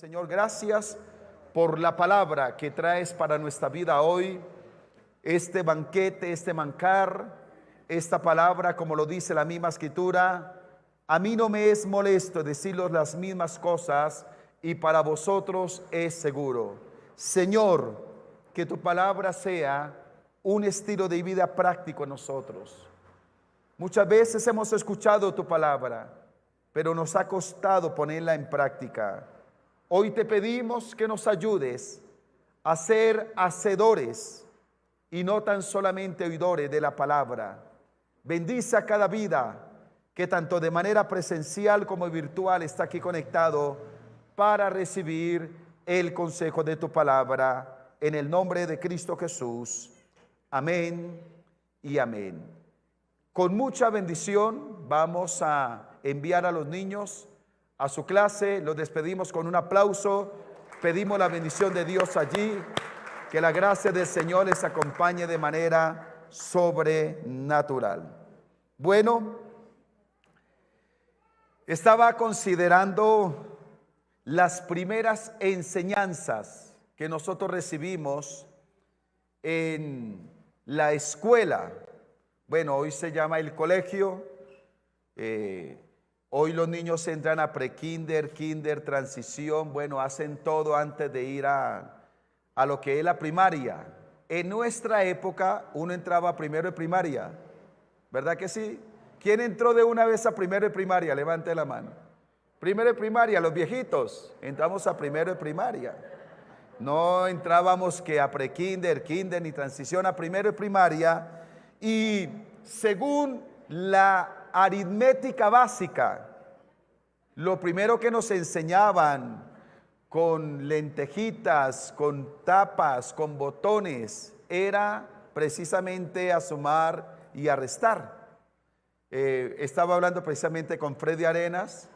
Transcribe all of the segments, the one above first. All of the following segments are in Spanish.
Señor, gracias por la palabra que traes para nuestra vida hoy, este banquete, este manjar, esta palabra, como lo dice la misma escritura. A mí no me es molesto deciros las mismas cosas y para vosotros es seguro. Señor, que tu palabra sea un estilo de vida práctico en nosotros. Muchas veces hemos escuchado tu palabra, pero nos ha costado ponerla en práctica. Hoy te pedimos que nos ayudes a ser hacedores y no tan solamente oidores de la palabra. Bendice a cada vida que tanto de manera presencial como virtual está aquí conectado para recibir el consejo de tu palabra. En el nombre de Cristo Jesús. Amén y amén. Con mucha bendición vamos a enviar a los niños a su clase. Los despedimos con un aplauso. Pedimos la bendición de Dios allí. Que la gracia del Señor les acompañe de manera sobrenatural. Bueno, estaba considerando las primeras enseñanzas que nosotros recibimos en la escuela. Bueno, hoy se llama el colegio. Hoy los niños entran a prekinder, kinder, transición. Bueno, hacen todo antes de ir a lo que es la primaria. En nuestra época uno entraba primero de primaria, ¿verdad que sí? ¿Quién entró de una vez a primero de primaria? Levante la mano. Primero de primaria, los viejitos, entramos a primero de primaria. No entrábamos que a prekinder, kinder, ni transición, a primero de primaria. Y según la aritmética básica, lo primero que nos enseñaban con lentejitas, con tapas, con botones, era precisamente a sumar y a restar. Estaba hablando precisamente con Freddy Arenas,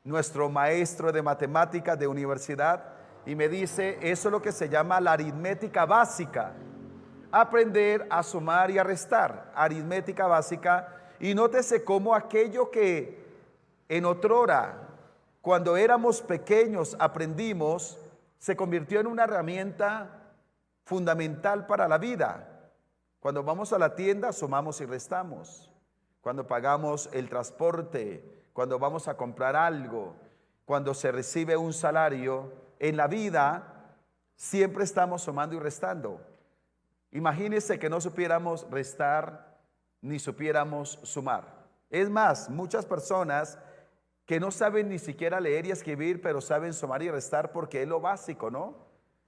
nuestro maestro de matemáticas de universidad, y me dice, eso es lo que se llama la aritmética básica. Aprender a sumar y a restar, aritmética básica. Y nótese cómo aquello que en otrora, cuando éramos pequeños, aprendimos, se convirtió en una herramienta fundamental para la vida. Cuando vamos a la tienda, sumamos y restamos. Cuando pagamos el transporte, cuando vamos a comprar algo, cuando se recibe un salario, en la vida siempre estamos sumando y restando. Imagínense que no supiéramos restar ni supiéramos sumar. Es más, muchas personas que no saben ni siquiera leer y escribir, pero saben sumar y restar porque es lo básico, ¿no?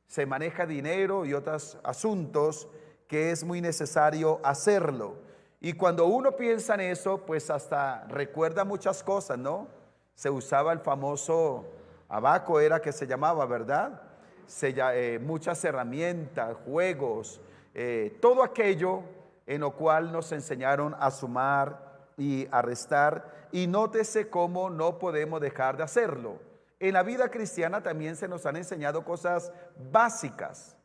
Se maneja dinero y otros asuntos que es muy necesario hacerlo. Y cuando uno piensa en eso, pues hasta recuerda muchas cosas, ¿no? Se usaba el famoso abaco, era que se llamaba, ¿verdad? Muchas herramientas, juegos, todo aquello en lo cual nos enseñaron a sumar y a restar. Y nótese cómo no podemos dejar de hacerlo. En la vida cristiana también se nos han enseñado cosas básicas,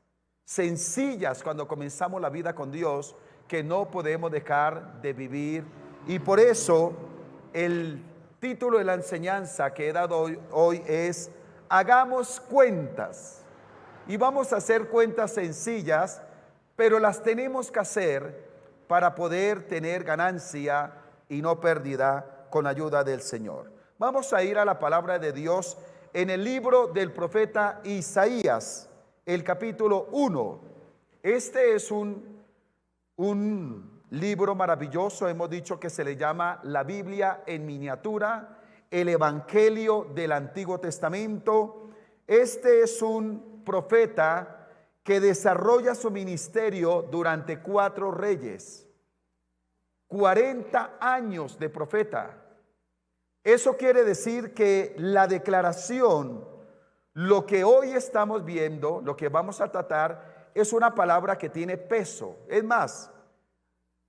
sencillas cuando comenzamos la vida con Dios, que no podemos dejar de vivir. Y por eso el título de la enseñanza que he dado hoy es hagamos cuentas. Y vamos a hacer cuentas sencillas, pero las tenemos que hacer para poder tener ganancia y no pérdida con la ayuda del Señor. Vamos a ir a la palabra de Dios en el libro del profeta Isaías, el capítulo 1. Este es un libro maravilloso. Hemos dicho que se le llama la Biblia en miniatura, el Evangelio del Antiguo Testamento. Este es un profeta que desarrolla su ministerio durante 4 reyes, 40 años de profeta. Eso quiere decir que la declaración, lo que hoy estamos viendo, lo que vamos a tratar, es una palabra que tiene peso. Es más,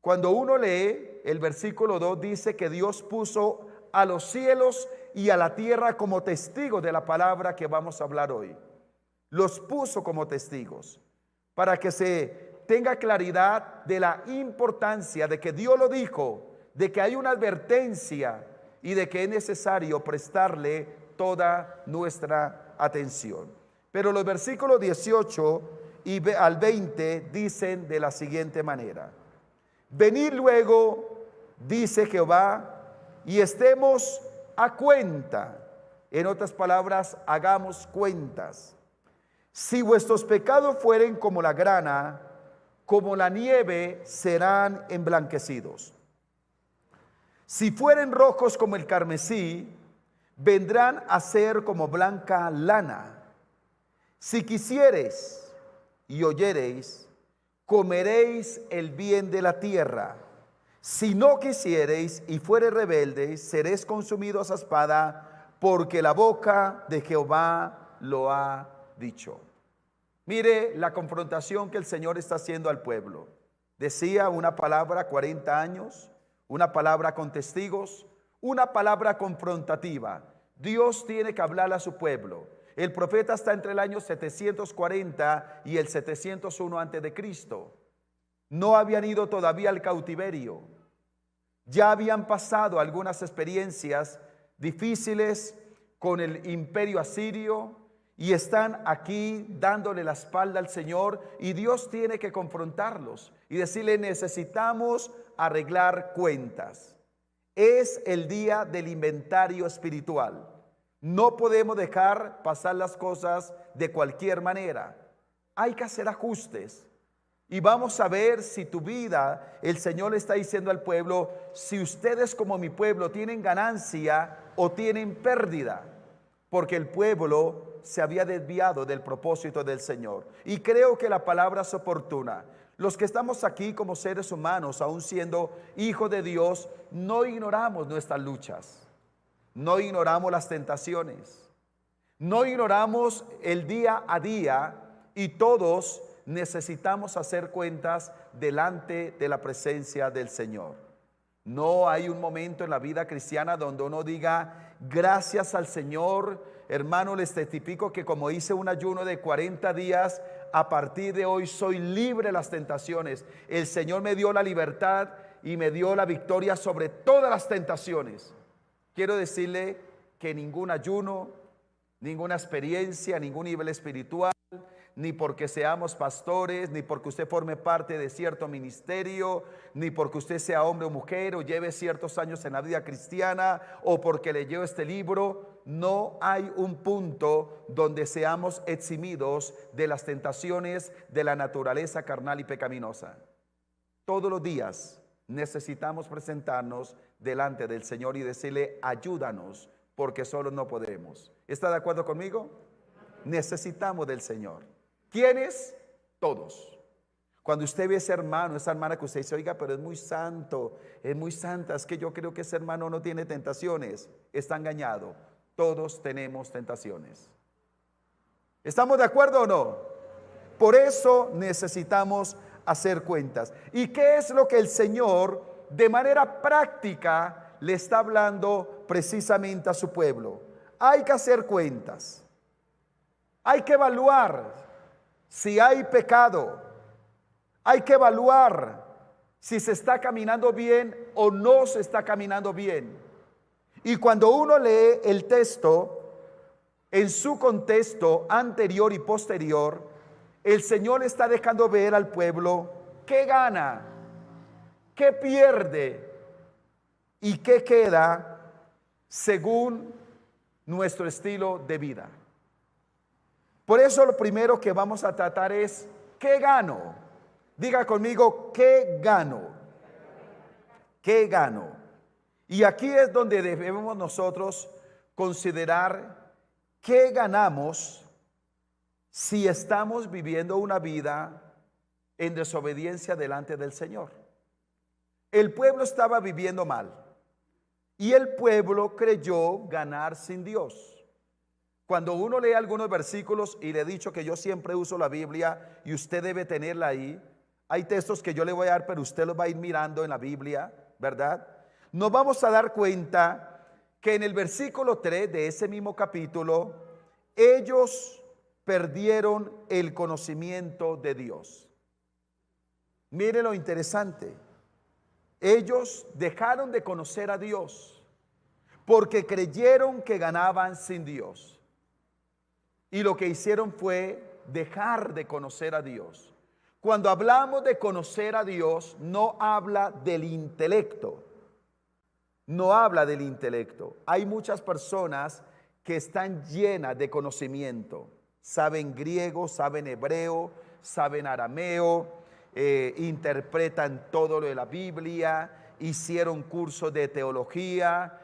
cuando uno lee el versículo 2, dice que Dios puso a los cielos y a la tierra como testigos de la palabra que vamos a hablar hoy. Los puso como testigos para que se tenga claridad de la importancia de que Dios lo dijo, de que hay una advertencia y de que es necesario prestarle toda nuestra atención. Pero los versículos 18 al 20 dicen de la siguiente manera: venid luego, dice Jehová, y estemos a cuenta. En otras palabras, hagamos cuentas. Si vuestros pecados fueren como la grana, como la nieve serán emblanquecidos. Si fueren rojos como el carmesí, vendrán a ser como blanca lana. Si quisiereis y oyereis, comeréis el bien de la tierra. Si no quisiereis y fuereis rebeldes, seréis consumidos a espada, porque la boca de Jehová lo ha dicho. Mire la confrontación que el Señor está haciendo al pueblo. Decía una palabra 40 años, una palabra con testigos, una palabra confrontativa. Dios tiene que hablar a su pueblo. El profeta está entre el año 740 y el 701 antes de Cristo. No habían ido todavía al cautiverio. Ya habían pasado algunas experiencias difíciles con el imperio asirio y están aquí dándole la espalda al Señor, y Dios tiene que confrontarlos y decirle: necesitamos arreglar cuentas. Es el día del inventario espiritual. No podemos dejar pasar las cosas de cualquier manera. Hay que hacer ajustes. Y vamos a ver si tu vida, el Señor le está diciendo al pueblo: si ustedes como mi pueblo tienen ganancia o tienen pérdida, porque el pueblo se había desviado del propósito del Señor. Y creo que la palabra es oportuna. Los que estamos aquí como seres humanos, aún siendo hijos de Dios, no ignoramos nuestras luchas, no ignoramos las tentaciones, no ignoramos el día a día, y todos necesitamos hacer cuentas delante de la presencia del Señor. No hay un momento en la vida cristiana donde uno diga: gracias al Señor. Hermano, les testifico que como hice un ayuno de 40 días, a partir de hoy soy libre de las tentaciones. El Señor me dio la libertad y me dio la victoria sobre todas las tentaciones. Quiero decirle que ningún ayuno, ninguna experiencia, ningún nivel espiritual, ni porque seamos pastores, ni porque usted forme parte de cierto ministerio, ni porque usted sea hombre o mujer o lleve ciertos años en la vida cristiana, o porque leyó este libro, no hay un punto donde seamos eximidos de las tentaciones de la naturaleza carnal y pecaminosa. Todos los días necesitamos presentarnos delante del Señor y decirle: ayúdanos, porque solos no podemos. ¿Está de acuerdo conmigo? Necesitamos del Señor. ¿Quiénes? Todos. Cuando usted ve a ese hermano, esa hermana que usted dice: oiga, pero es muy santo, es muy santa, es que yo creo que ese hermano no tiene tentaciones, está engañado. Todos tenemos tentaciones. ¿Estamos de acuerdo o no? Por eso necesitamos hacer cuentas. ¿Y qué es lo que el Señor de manera práctica le está hablando precisamente a su pueblo? Hay que hacer cuentas. Hay que evaluar si hay pecado. Hay que evaluar si se está caminando bien o no se está caminando bien. Y cuando uno lee el texto en su contexto anterior y posterior, el Señor está dejando ver al pueblo qué gana, qué pierde y qué queda según nuestro estilo de vida. Por eso lo primero que vamos a tratar es: ¿qué gano? Diga conmigo: ¿qué gano? ¿Qué gano? Y aquí es donde debemos nosotros considerar qué ganamos si estamos viviendo una vida en desobediencia delante del Señor. El pueblo estaba viviendo mal y el pueblo creyó ganar sin Dios. Cuando uno lee algunos versículos, y le he dicho que yo siempre uso la Biblia y usted debe tenerla ahí. Hay textos que yo le voy a dar, pero usted los va a ir mirando en la Biblia, ¿verdad? Nos vamos a dar cuenta que en el versículo 3 de ese mismo capítulo, ellos perdieron el conocimiento de Dios. Mire lo interesante. Ellos dejaron de conocer a Dios porque creyeron que ganaban sin Dios. Y lo que hicieron fue dejar de conocer a Dios. Cuando hablamos de conocer a Dios, no habla del intelecto. No habla del intelecto. Hay muchas personas que están llenas de conocimiento. Saben griego, saben hebreo, saben arameo, interpretan todo lo de la Biblia, hicieron cursos de teología,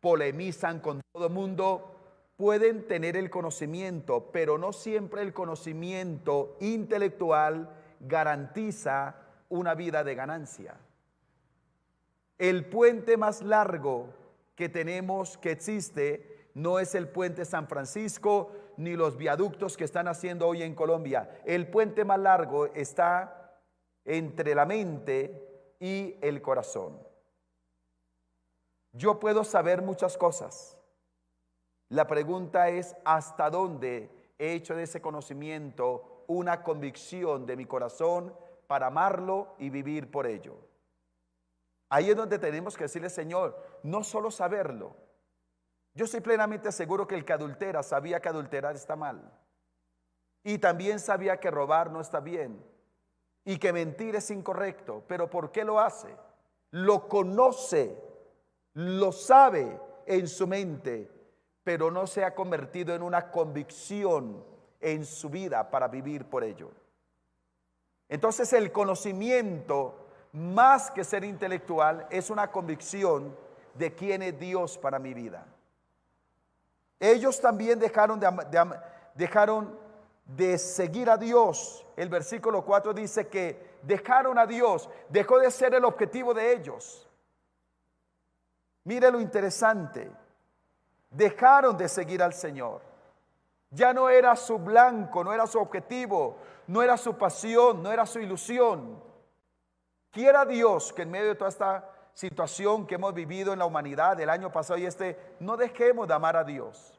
polemizan con todo el mundo. Pueden tener el conocimiento, pero no siempre el conocimiento intelectual garantiza una vida de ganancia. El puente más largo que tenemos, que existe, no es el puente San Francisco ni los viaductos que están haciendo hoy en Colombia. El puente más largo está entre la mente y el corazón. Yo puedo saber muchas cosas. La pregunta es, ¿hasta dónde he hecho de ese conocimiento una convicción de mi corazón para amarlo y vivir por ello? Ahí es donde tenemos que decirle, Señor, no solo saberlo. Yo estoy plenamente seguro que el que adultera sabía que adulterar está mal. Y también sabía que robar no está bien. Y que mentir es incorrecto. Pero ¿por qué lo hace? Lo conoce, lo sabe en su mente, pero no se ha convertido en una convicción en su vida para vivir por ello. Entonces el conocimiento, más que ser intelectual, es una convicción de quién es Dios para mi vida. Ellos también dejaron de seguir a Dios. El versículo 4 dice que dejaron a Dios, dejó de ser el objetivo de ellos. Mire lo interesante, dejaron de seguir al Señor. Ya no era su blanco, no era su objetivo, no era su pasión, no era su ilusión. Quiera Dios que en medio de toda esta situación que hemos vivido en la humanidad del año pasado y no dejemos de amar a Dios.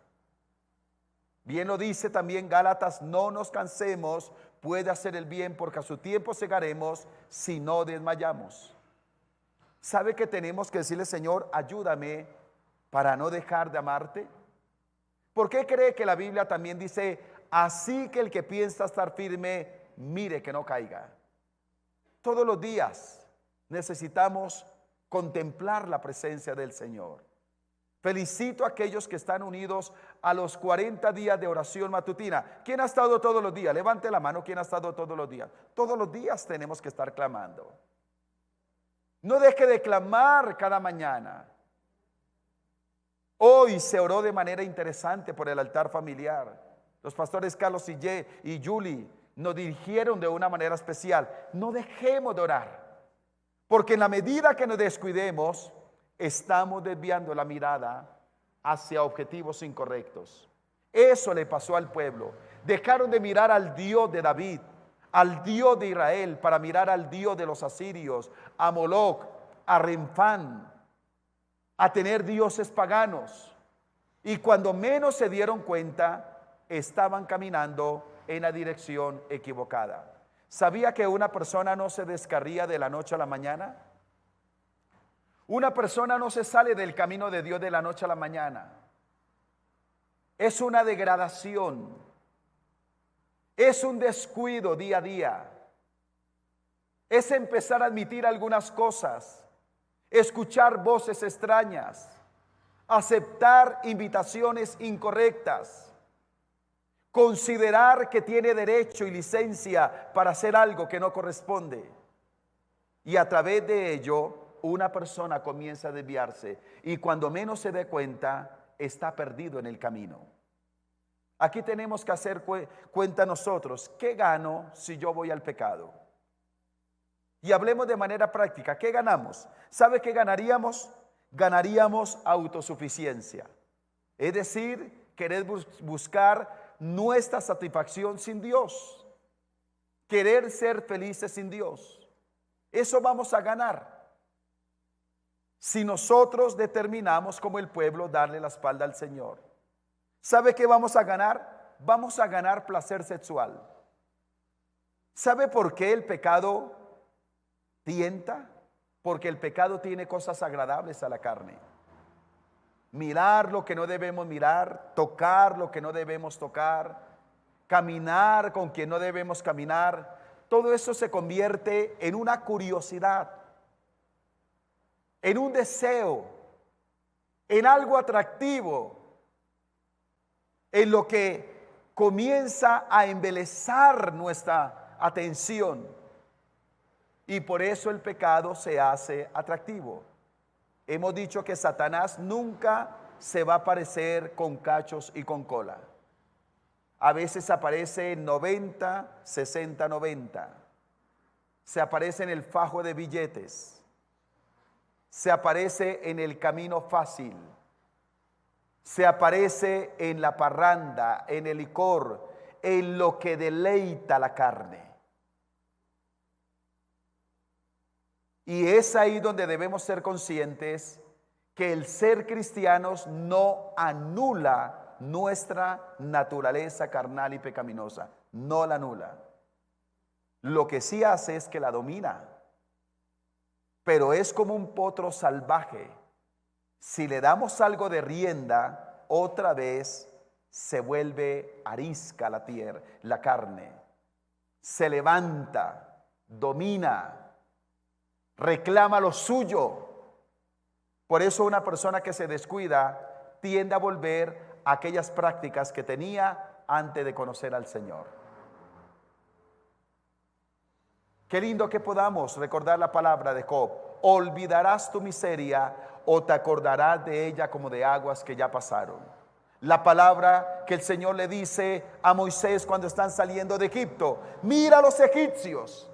Bien lo dice también Gálatas, no nos cansemos, puede hacer el bien, porque a su tiempo segaremos si no desmayamos. ¿Sabe que tenemos que decirle, Señor, ayúdame para no dejar de amarte? ¿Por qué cree que la Biblia también dice, así que el que piensa estar firme, mire que no caiga? Todos los días necesitamos contemplar la presencia del Señor. Felicito a aquellos que están unidos a los 40 días de oración matutina. ¿Quién ha estado todos los días? Levante la mano, ¿quién ha estado todos los días? Todos los días tenemos que estar clamando. No deje de clamar cada mañana. Hoy se oró de manera interesante por el altar familiar. Los pastores Carlos y Julie nos dirigieron de una manera especial. No dejemos de orar, porque en la medida que nos descuidemos, estamos desviando la mirada hacia objetivos incorrectos. Eso le pasó al pueblo. Dejaron de mirar al Dios de David, al Dios de Israel, para mirar al Dios de los asirios, a Moloc, a Renfán, a tener dioses paganos. Y cuando menos se dieron cuenta, estaban caminando en la dirección equivocada. ¿Sabía que una persona no se descarría de la noche a la mañana? Una persona no se sale del camino de Dios de la noche a la mañana. Es una degradación. Es un descuido día a día. Es empezar a admitir algunas cosas, escuchar voces extrañas, aceptar invitaciones incorrectas, considerar que tiene derecho y licencia para hacer algo que no corresponde. Y a través de ello, una persona comienza a desviarse y cuando menos se dé cuenta, está perdido en el camino. Aquí tenemos que hacer cuenta nosotros, ¿qué gano si yo voy al pecado? Y hablemos de manera práctica, ¿qué ganamos? ¿Sabe qué ganaríamos? Ganaríamos autosuficiencia. Es decir, querer buscar nuestra satisfacción sin Dios. Querer ser felices sin Dios. Eso vamos a ganar. Si nosotros determinamos como el pueblo darle la espalda al Señor. ¿Sabe qué vamos a ganar? Vamos a ganar placer sexual. ¿Sabe por qué el pecado tienta? Porque el pecado tiene cosas agradables a la carne. Mirar lo que no debemos mirar, tocar lo que no debemos tocar, caminar con quien no debemos caminar, todo eso se convierte en una curiosidad, en un deseo, en algo atractivo, en lo que comienza a embelezar nuestra atención. Y por eso el pecado se hace atractivo. Hemos dicho que Satanás nunca se va a aparecer con cachos y con cola. A veces aparece 90, 60, 90. Se aparece en el fajo de billetes. Se aparece en el camino fácil. Se aparece en la parranda, en el licor, en lo que deleita la carne. Y es ahí donde debemos ser conscientes que el ser cristianos no anula nuestra naturaleza carnal y pecaminosa, no la anula. Lo que sí hace es que la domina, pero es como un potro salvaje. Si le damos algo de rienda, otra vez se vuelve arisca la tierra, la carne, se levanta, domina, reclama lo suyo. Por eso una persona que se descuida tiende a volver a aquellas prácticas que tenía antes de conocer al Señor. Qué lindo que podamos recordar la palabra de Job. Olvidarás tu miseria o te acordarás de ella como de aguas que ya pasaron. La palabra que el Señor le dice a Moisés cuando están saliendo de Egipto: mira a los egipcios,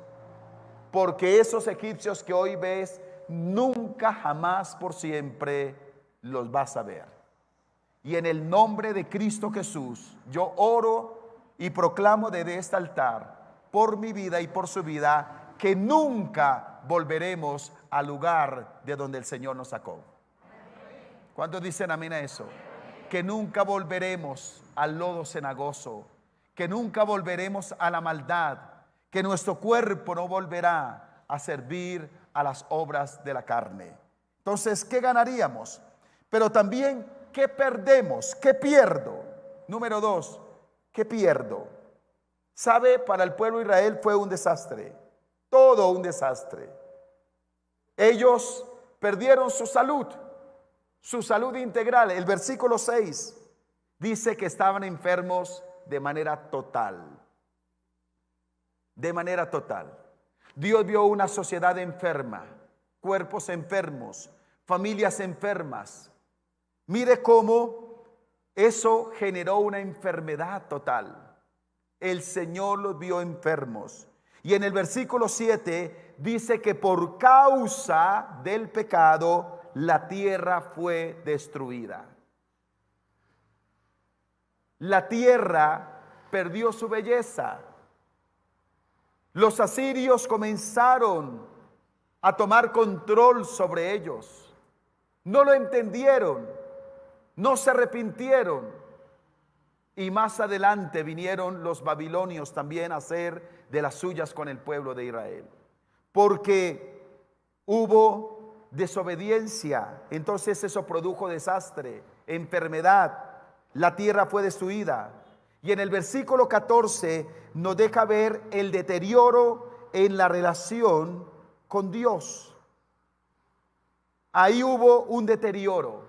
porque esos egipcios que hoy ves, nunca jamás por siempre los vas a ver. Y en el nombre de Cristo Jesús, yo oro y proclamo desde este altar, por mi vida y por su vida, que nunca volveremos al lugar de donde el Señor nos sacó. ¿Cuántos dicen amén a eso? Que nunca volveremos al lodo cenagoso, que nunca volveremos a la maldad, que nuestro cuerpo no volverá a servir a las obras de la carne. Entonces, ¿qué ganaríamos? Pero también, ¿qué perdemos? ¿Qué pierdo? Número 2, ¿qué pierdo? ¿Sabe? Para el pueblo de Israel fue un desastre, todo un desastre. Ellos perdieron su salud integral. El versículo 6 dice que estaban enfermos de manera total. De manera total. Dios vio una sociedad enferma, cuerpos enfermos, familias enfermas. Mire cómo eso generó una enfermedad total. El Señor los vio enfermos. Y en el versículo 7 dice que por causa del pecado la tierra fue destruida. La tierra perdió su belleza. Los asirios comenzaron a tomar control sobre ellos. No lo entendieron, no se arrepintieron. Y más adelante vinieron los babilonios también a hacer de las suyas con el pueblo de Israel. Porque hubo desobediencia, entonces eso produjo desastre, enfermedad, la tierra fue destruida. Y en el versículo 14 nos deja ver el deterioro en la relación con Dios. Ahí hubo un deterioro,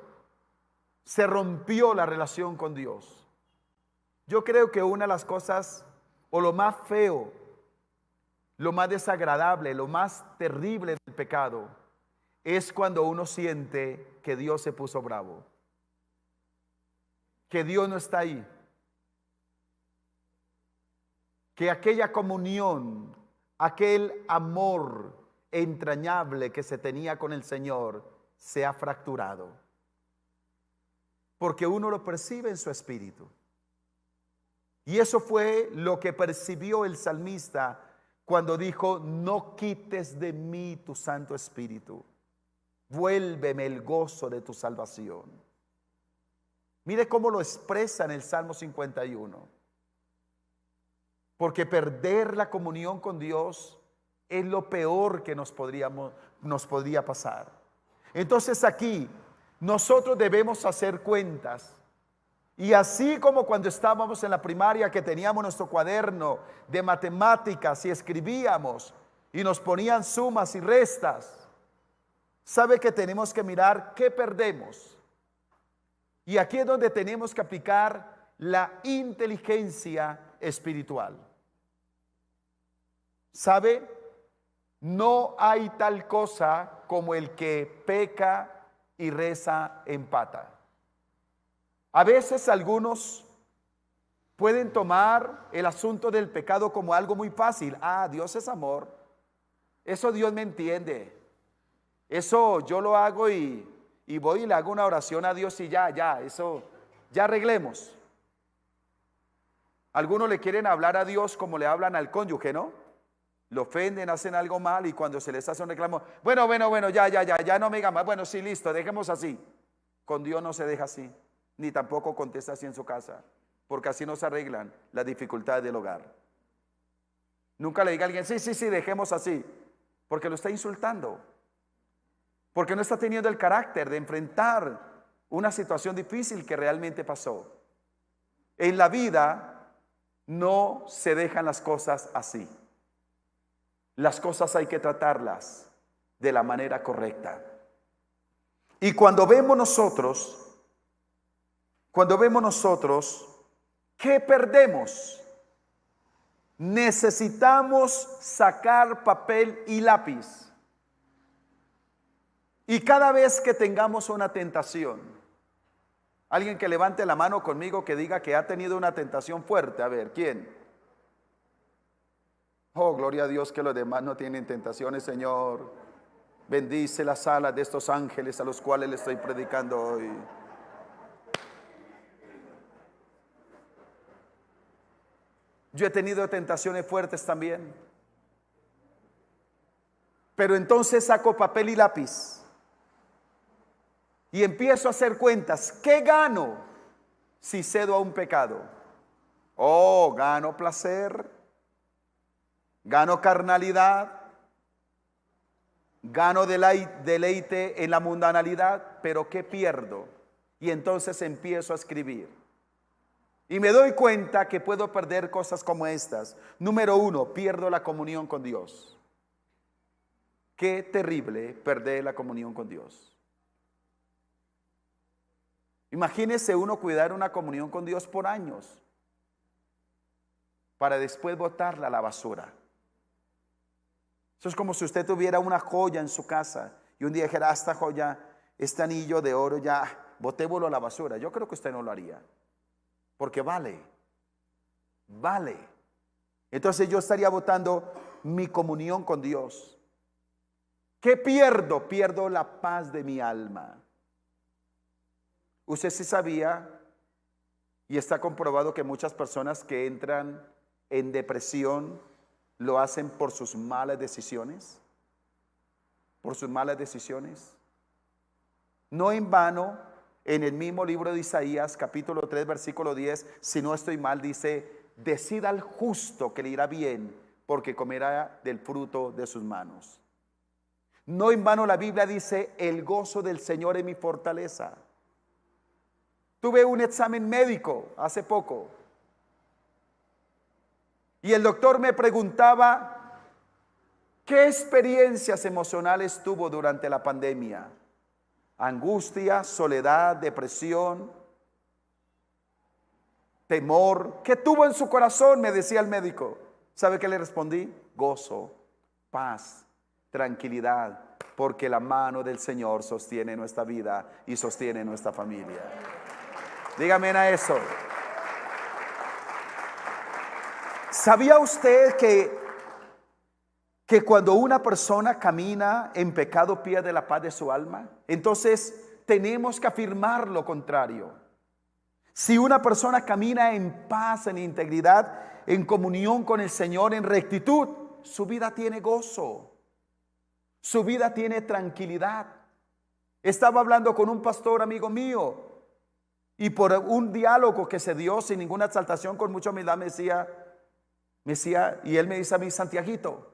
se rompió la relación con Dios. Yo creo que una de las cosas, o lo más feo, lo más desagradable, lo más terrible del pecado, es cuando uno siente que Dios se puso bravo, que Dios no está ahí, que aquella comunión, aquel amor entrañable que se tenía con el Señor se ha fracturado, porque uno lo percibe en su espíritu. Y eso fue lo que percibió el salmista cuando dijo: no quites de mí tu Santo Espíritu, vuélveme el gozo de tu salvación. Mire cómo lo expresa en el Salmo 51. Porque perder la comunión con Dios es lo peor que nos podría pasar. Entonces aquí nosotros debemos hacer cuentas Y así como cuando estábamos en la primaria que teníamos nuestro cuaderno de matemáticas y escribíamos y nos ponían sumas y restas, sabe que tenemos que mirar qué perdemos. Y aquí es donde tenemos que aplicar la inteligencia espiritual. ¿Sabe? No hay tal cosa como el que peca y reza empata. A veces algunos pueden tomar el asunto del pecado como algo muy fácil. Ah, Dios es amor. Eso Dios me entiende. Eso yo lo hago y voy y le hago una oración a Dios y eso, ya arreglemos. Algunos le quieren hablar a Dios como le hablan al cónyuge, ¿no? Lo ofenden, hacen algo mal y cuando se les hace un reclamo, bueno, ya no me digan más. Bueno, sí, listo, dejemos así. Con Dios no se deja así, ni tampoco contesta así en su casa, porque así no se arreglan las dificultades del hogar. Nunca le diga a alguien, sí, dejemos así, porque lo está insultando, porque no está teniendo el carácter de enfrentar una situación difícil que realmente pasó. En la vida no se dejan las cosas así. Las cosas hay que tratarlas de la manera correcta. Y cuando vemos nosotros, ¿qué perdemos? Necesitamos sacar papel y lápiz. Y cada vez que tengamos una tentación, alguien que levante la mano conmigo que diga que ha tenido una tentación fuerte. A ver, ¿quién? Oh, gloria a Dios que los demás no tienen tentaciones, Señor. Bendice las alas de estos ángeles a los cuales le estoy predicando hoy. Yo he tenido tentaciones fuertes también. Pero entonces saco papel y lápiz y empiezo a hacer cuentas. ¿Qué gano si cedo a un pecado? Oh, gano placer, gano carnalidad, gano deleite en la mundanalidad, pero ¿qué pierdo? Y entonces empiezo a escribir. Y me doy cuenta que puedo perder cosas como estas. Número 1, pierdo la comunión con Dios. Qué terrible perder la comunión con Dios. Imagínese uno cuidar una comunión con Dios por años para después botarla a la basura. Eso es como si usted tuviera una joya en su casa y un día dijera, esta joya, este anillo de oro, ya, botémoslo a la basura. Yo creo que usted no lo haría, porque vale. Entonces yo estaría botando mi comunión con Dios. ¿Qué pierdo? Pierdo la paz de mi alma. Usted sí sabía, y está comprobado que muchas personas que entran en depresión lo hacen por sus malas decisiones. Por sus malas decisiones. No en vano, en el mismo libro de Isaías, capítulo 3, versículo 10, si no estoy mal, dice, decida al justo que le irá bien, porque comerá del fruto de sus manos. No en vano la Biblia dice, el gozo del Señor es mi fortaleza. Tuve un examen médico hace poco y el doctor me preguntaba qué experiencias emocionales tuvo durante la pandemia. Angustia, soledad, depresión, temor. ¿Qué tuvo en su corazón? Me decía el médico. ¿Sabe qué le respondí? Gozo, paz, tranquilidad, porque la mano del Señor sostiene nuestra vida y sostiene nuestra familia. Dígame a eso. ¿Sabía usted que cuando una persona camina en pecado pierde la paz de su alma? Entonces tenemos que afirmar lo contrario. Si una persona camina en paz, en integridad, en comunión con el Señor, en rectitud, su vida tiene gozo, su vida tiene tranquilidad. Estaba hablando con un pastor amigo mío y por un diálogo que se dio sin ninguna exaltación, con mucha humildad, me decía, y él me dice a mí, Santiaguito,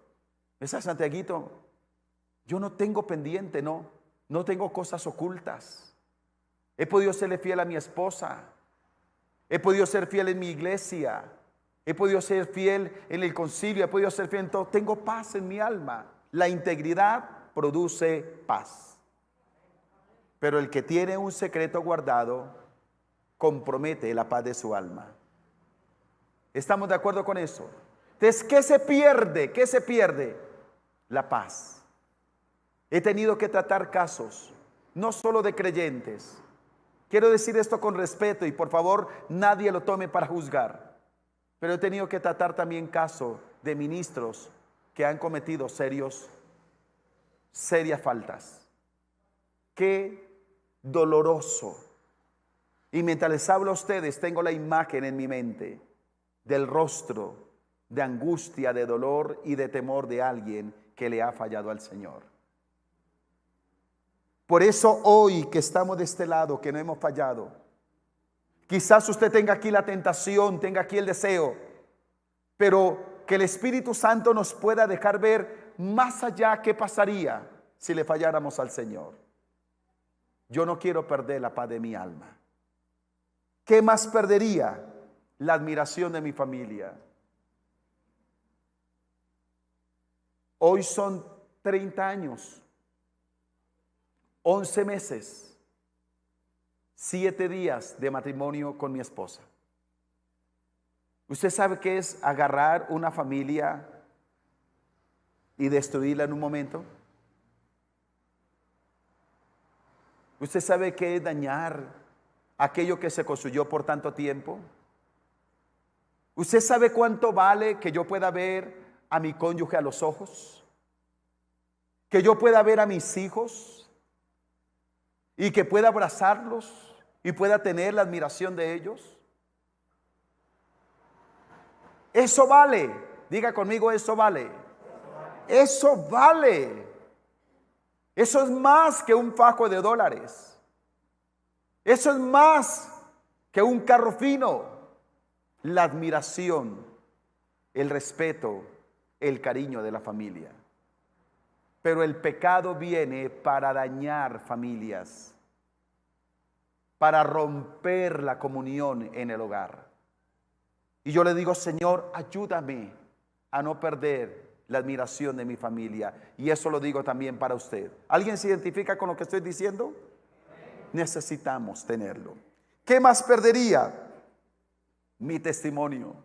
yo no tengo pendiente, no tengo cosas ocultas. He podido serle fiel a mi esposa. He podido ser fiel en mi iglesia. He podido ser fiel en el concilio. He podido ser fiel en todo. Tengo paz en mi alma. La integridad produce paz. Pero el que tiene un secreto guardado compromete la paz de su alma. ¿Estamos de acuerdo con eso? Entonces, ¿qué se pierde? ¿Qué se pierde? La paz. He tenido que tratar casos, no solo de creyentes. Quiero decir esto con respeto y por favor nadie lo tome para juzgar. Pero he tenido que tratar también casos de ministros que han cometido serias faltas. Qué doloroso. Y mientras les hablo a ustedes, tengo la imagen en mi mente del rostro de angustia, de dolor y de temor de alguien que le ha fallado al Señor. Por eso hoy que estamos de este lado, que no hemos fallado, quizás usted tenga aquí la tentación, tenga aquí el deseo, pero que el Espíritu Santo nos pueda dejar ver más allá qué pasaría si le falláramos al Señor. Yo no quiero perder la paz de mi alma. ¿Qué más perdería? La admiración de mi familia. Hoy son 30 años, 11 meses, 7 días de matrimonio con mi esposa. ¿Usted sabe qué es agarrar una familia y destruirla en un momento? ¿Usted sabe qué es dañar aquello que se construyó por tanto tiempo? ¿Usted sabe cuánto vale que yo pueda ver a mi cónyuge a los ojos? Que yo pueda ver a mis hijos y que pueda abrazarlos y pueda tener la admiración de ellos. Eso vale. Diga conmigo, eso vale. Eso vale. Eso es más que un fajo de dólares. Eso es más que un carro fino. La admiración, el respeto, el cariño de la familia. Pero el pecado viene para dañar familias, para romper la comunión en el hogar. Y yo le digo, Señor, ayúdame a no perder la admiración de mi familia. Y eso lo digo también para usted. ¿Alguien se identifica con lo que estoy diciendo? Necesitamos tenerlo. ¿Qué más perdería? Mi testimonio.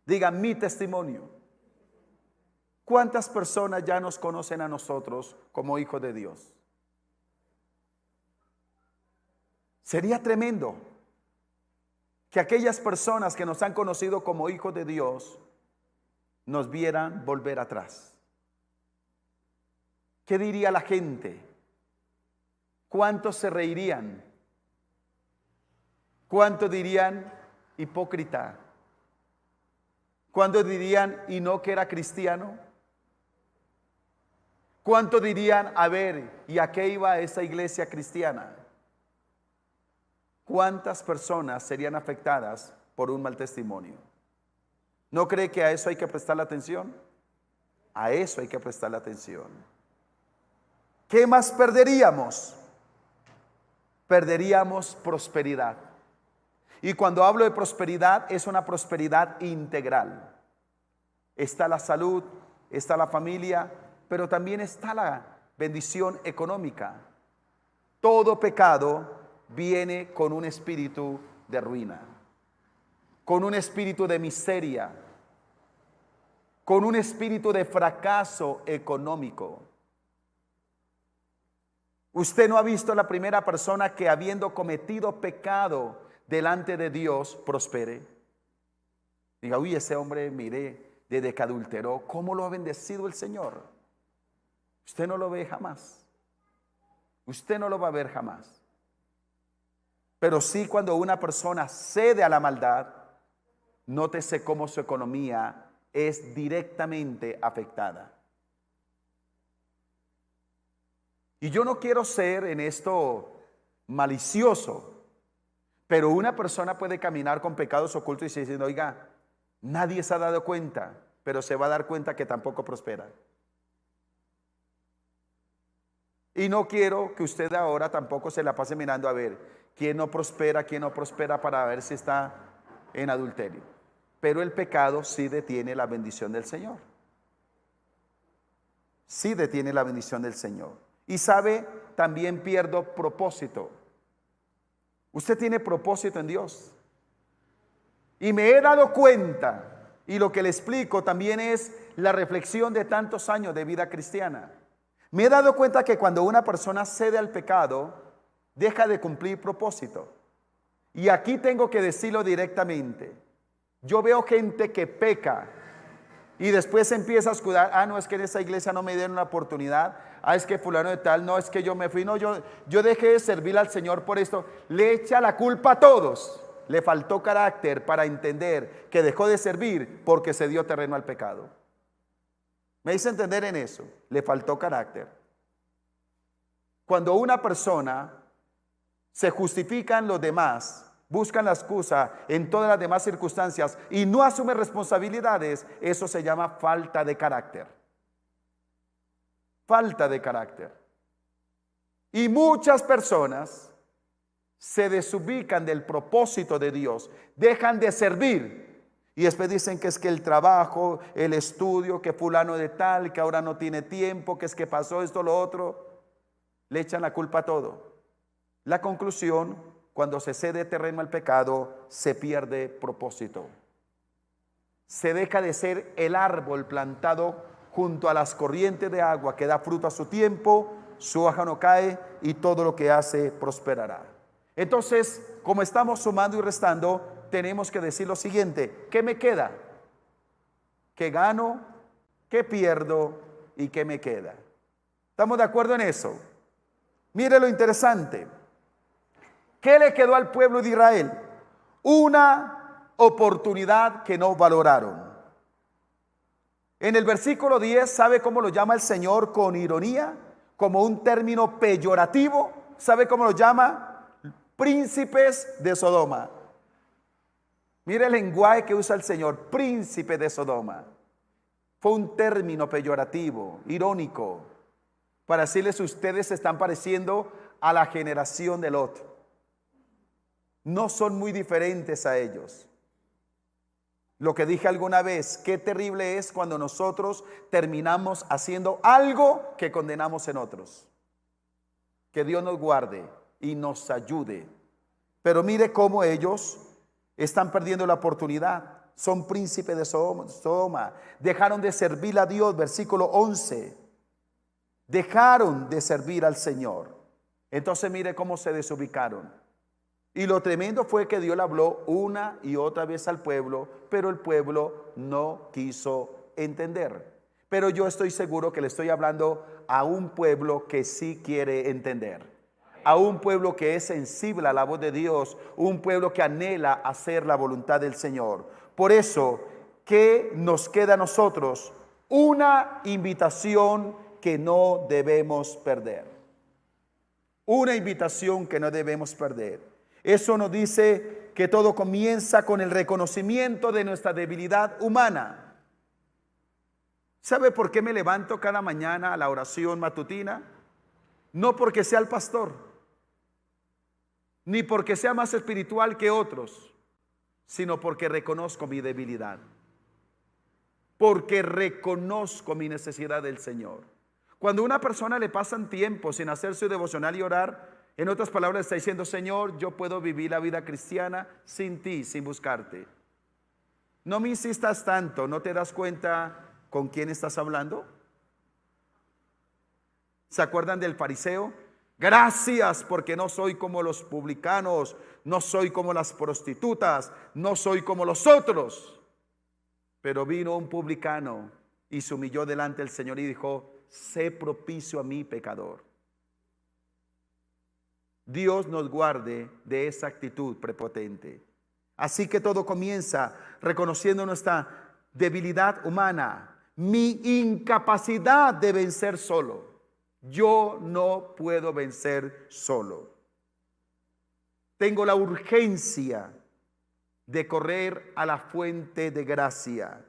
Diga, mi testimonio. ¿Cuántas personas ya nos conocen a nosotros como hijos de Dios? Sería tremendo que aquellas personas que nos han conocido como hijos de Dios nos vieran volver atrás. ¿Qué diría la gente? ¿Cuántos se reirían? ¿Cuántos dirían hipócrita? ¿Cuántos dirían y no que era cristiano? ¿Cuántos dirían, a ver, ¿y a qué iba esa iglesia cristiana? ¿Cuántas personas serían afectadas por un mal testimonio? ¿No cree que a eso hay que prestarle atención? A eso hay que prestarle atención. ¿Qué más perderíamos? Perderíamos prosperidad. Y cuando hablo de prosperidad, es una prosperidad integral. Está la salud, está la familia, pero también está la bendición económica. Todo pecado viene con un espíritu de ruina, con un espíritu de miseria, con un espíritu de fracaso económico. Usted no ha visto la primera persona que habiendo cometido pecado delante de Dios prospere. Diga, uy, ese hombre, mire, desde que adulteró, ¿cómo lo ha bendecido el Señor? Usted no lo ve jamás. Usted no lo va a ver jamás. Pero sí, cuando una persona cede a la maldad, nótese cómo su economía es directamente afectada. Y yo no quiero ser en esto malicioso, pero una persona puede caminar con pecados ocultos y se dice, oiga, nadie se ha dado cuenta, pero se va a dar cuenta que tampoco prospera. Y no quiero que usted ahora tampoco se la pase mirando a ver quién no prospera para ver si está en adulterio. Pero el pecado sí detiene la bendición del Señor. Sí detiene la bendición del Señor. Y sabe, también pierdo propósito. Usted tiene propósito en Dios. Y me he dado cuenta, y lo que le explico también es la reflexión de tantos años de vida cristiana. Me he dado cuenta que cuando una persona cede al pecado, deja de cumplir propósito. Y aquí tengo que decirlo directamente. Yo veo gente que peca y después empieza a escudar, no, es que en esa iglesia no me dieron una oportunidad, es que fulano de tal, no, es que yo me fui, no, yo dejé de servir al Señor por esto. Le echa la culpa a todos. Le faltó carácter para entender que dejó de servir porque se dio terreno al pecado. ¿Me hice entender en eso? Le faltó carácter. Cuando una persona se justifica en los demás, buscan la excusa en todas las demás circunstancias y no asume responsabilidades, eso se llama falta de carácter. Falta de carácter. Y muchas personas se desubican del propósito de Dios, dejan de servir y después dicen que es que el trabajo, el estudio, que fulano de tal, que ahora no tiene tiempo, que es que pasó esto, lo otro, le echan la culpa a todo. La conclusión, cuando se cede terreno al pecado, se pierde propósito. Se deja de ser el árbol plantado junto a las corrientes de agua que da fruto a su tiempo, su hoja no cae y todo lo que hace prosperará. Entonces, como estamos sumando y restando, tenemos que decir lo siguiente: ¿qué me queda? ¿Qué gano? ¿Qué pierdo? ¿Y qué me queda? ¿Estamos de acuerdo en eso? Mire lo interesante. ¿Qué le quedó al pueblo de Israel? Una oportunidad que no valoraron. En el versículo 10, ¿sabe cómo lo llama el Señor con ironía? Como un término peyorativo. ¿Sabe cómo lo llama? Príncipes de Sodoma. Mire el lenguaje que usa el Señor, príncipe de Sodoma. Fue un término peyorativo, irónico, para decirles: ustedes se están pareciendo a la generación de Lot. No son muy diferentes a ellos. Lo que dije alguna vez, qué terrible es cuando nosotros terminamos haciendo algo que condenamos en otros. Que Dios nos guarde y nos ayude. Pero mire cómo ellos están perdiendo la oportunidad. Son príncipes de Sodoma. Dejaron de servir a Dios, versículo 11. Dejaron de servir al Señor. Entonces mire cómo se desubicaron. Y lo tremendo fue que Dios le habló una y otra vez al pueblo, pero el pueblo no quiso entender. Pero yo estoy seguro que le estoy hablando a un pueblo que sí quiere entender. A un pueblo que es sensible a la voz de Dios, un pueblo que anhela hacer la voluntad del Señor. Por eso, ¿qué nos queda a nosotros? Una invitación que no debemos perder. Una invitación que no debemos perder. Eso nos dice que todo comienza con el reconocimiento de nuestra debilidad humana. ¿Sabe por qué me levanto cada mañana a la oración matutina? No porque sea el pastor, ni porque sea más espiritual que otros, sino porque reconozco mi debilidad, porque reconozco mi necesidad del Señor. Cuando a una persona le pasan tiempo sin hacer su devocional y orar, en otras palabras está diciendo: Señor, yo puedo vivir la vida cristiana sin ti, sin buscarte. No me insistas tanto. ¿No te das cuenta con quién estás hablando? ¿Se acuerdan del fariseo? Gracias, porque no soy como los publicanos, no soy como las prostitutas, no soy como los otros. Pero vino un publicano y se humilló delante del Señor y dijo: sé propicio a mí, pecador. Dios nos guarde de esa actitud prepotente. Así que todo comienza reconociendo nuestra debilidad humana, mi incapacidad de vencer solo. Yo no puedo vencer solo. Tengo la urgencia de correr a la fuente de gracia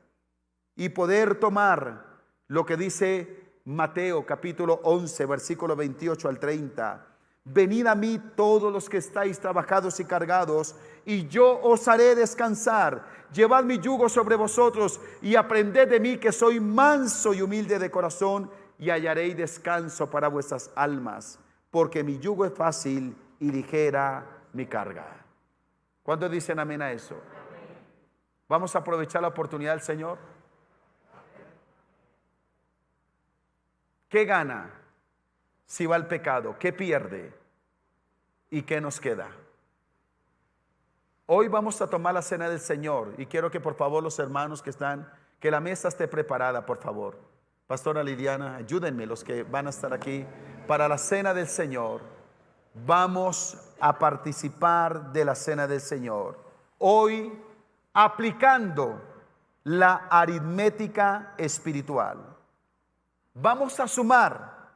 y poder tomar lo que dice Mateo capítulo 11, versículo 28 al 30. Venid a mí todos los que estáis trabajados y cargados, y yo os haré descansar. Llevad mi yugo sobre vosotros y aprended de mí, que soy manso y humilde de corazón, y hallaréis descanso para vuestras almas, porque mi yugo es fácil y ligera mi carga. ¿Cuántos dicen amén a eso? Vamos a aprovechar la oportunidad del Señor. ¿Qué gana si va al pecado? ¿Qué pierde? ¿Y qué nos queda? Hoy vamos a tomar la cena del Señor y quiero que por favor los hermanos que están, que la mesa esté preparada, por favor. Pastora Liliana, ayúdenme los que van a estar aquí para la cena del Señor. Vamos a participar de la cena del Señor. Hoy aplicando la aritmética espiritual. Vamos a sumar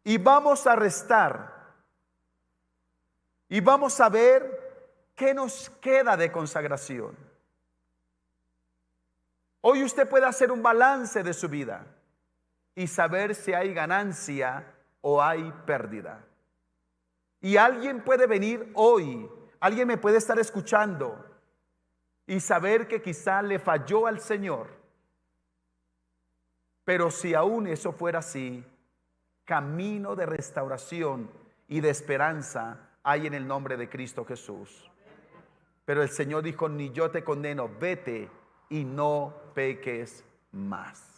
y vamos a restar y vamos a ver qué nos queda de consagración. Hoy usted puede hacer un balance de su vida y saber si hay ganancia o hay pérdida. Y alguien puede venir hoy, alguien me puede estar escuchando y saber que quizá le falló al Señor. Pero si aún eso fuera así, camino de restauración y de esperanza hay en el nombre de Cristo Jesús. Pero el Señor dijo, ni yo te condeno, vete y no peques más.